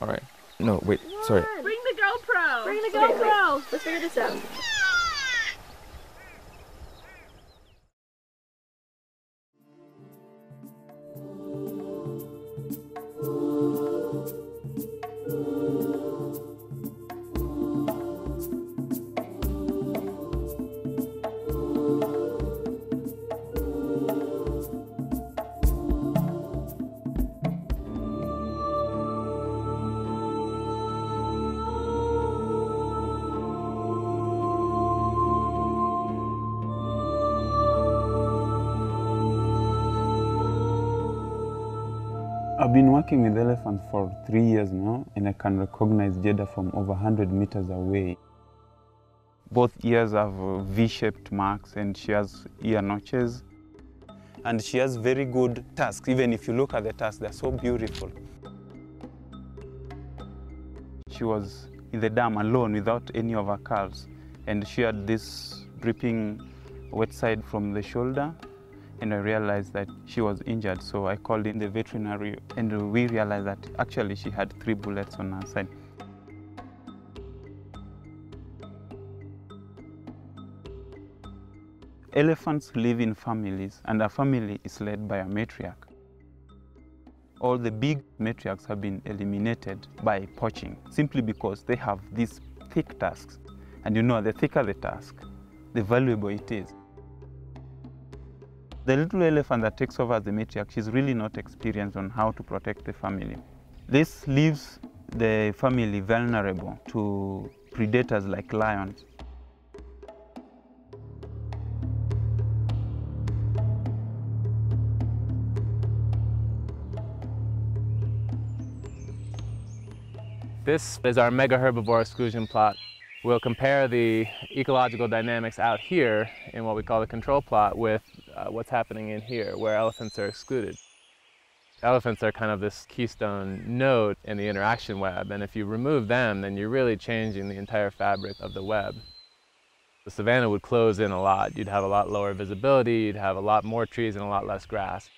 All right. No, wait. Sorry. Bring the GoPro. Bring the GoPro. Let's figure this out. I've been working with elephants for 3 years now, and I can recognize Jeda from over 100 meters away. Both ears have V-shaped marks, and she has ear notches. And she has very good tusks. Even if you look at the tusks, they're so beautiful. She was in the dam alone without any of her calves, and she had this dripping wet side from the shoulder. And I realized that she was injured, so I called in the veterinary, and we realized that actually she had 3 bullets on her side. Elephants live in families, and a family is led by a matriarch. All the big matriarchs have been eliminated by poaching, simply because they have these thick tusks. And you know, the thicker the tusk, the valuable it is. The little elephant that takes over as the matriarch, she's really not experienced on how to protect the family. This leaves the family vulnerable to predators like lions. This is our mega herbivore exclusion plot. We'll compare the ecological dynamics out here in what we call the control plot with what's happening in here, where elephants are excluded. Elephants are kind of this keystone node in the interaction web, and if you remove them, then you're really changing the entire fabric of the web. The savanna would close in a lot. You'd have a lot lower visibility, you'd have a lot more trees and a lot less grass.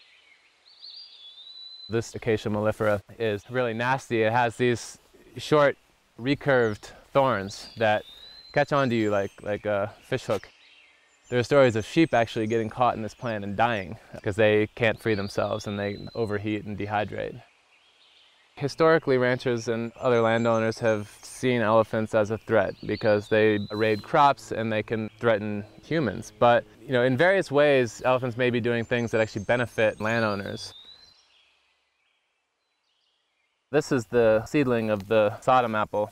This acacia mellifera is really nasty. It has these short, recurved thorns that catch onto you like a fish hook. There are stories of sheep actually getting caught in this plant and dying because they can't free themselves and they overheat and dehydrate. Historically, ranchers and other landowners have seen elephants as a threat because they raid crops and they can threaten humans. But in various ways, elephants may be doing things that actually benefit landowners. This is the seedling of the Sodom apple.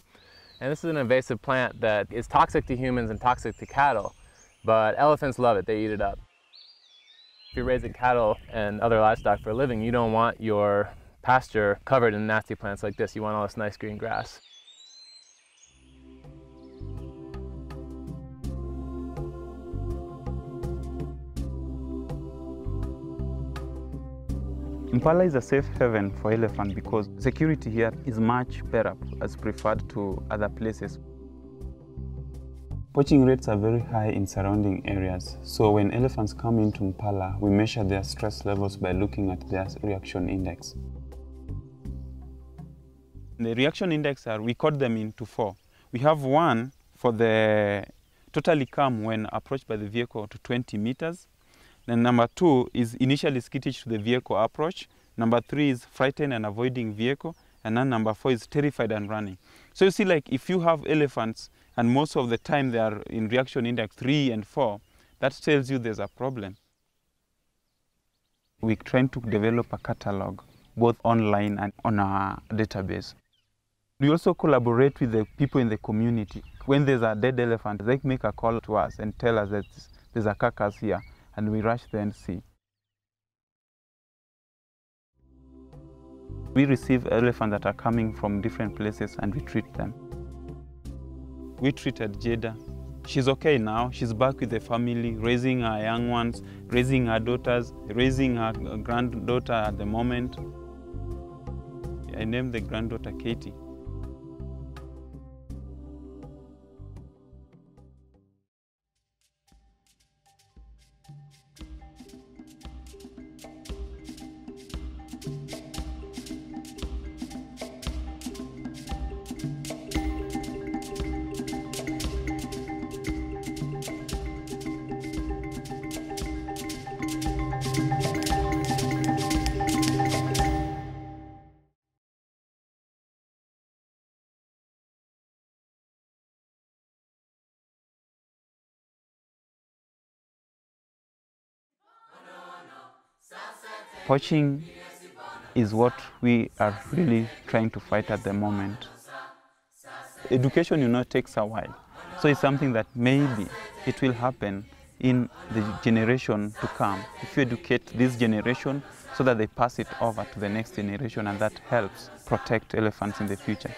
And this is an invasive plant that is toxic to humans and toxic to cattle, but elephants love it, they eat it up. If you're raising cattle and other livestock for a living, you don't want your pasture covered in nasty plants like this. You want all this nice green grass. Mpala is a safe haven for elephants because security here is much better as preferred to other places. Poaching rates are very high in surrounding areas, so when elephants come into Mpala, we measure their stress levels by looking at their reaction index. The reaction index, we code them into 4. We have 1 for the totally calm when approached by the vehicle to 20 meters. Then number 2 is initially skittish to the vehicle approach. Number 3 is frightened and avoiding vehicle. And then number 4 is terrified and running. So you see, like if you have elephants and most of the time they are in reaction index 3 and 4, that tells you there's a problem. We're trying to develop a catalog, both online and on our database. We also collaborate with the people in the community. When there's a dead elephant, they make a call to us and tell us that there's a carcass here, and we rush there and see. We receive elephants that are coming from different places and we treat them. We treated Jeda. She's okay now. She's back with the family, raising her young ones, raising her daughters, raising her granddaughter at the moment. I named the granddaughter Katie. Poaching is what we are really trying to fight at the moment. Education, you know, takes a while. So it's something that maybe it will happen in the generation to come. If you educate this generation so that they pass it over to the next generation, and that helps protect elephants in the future.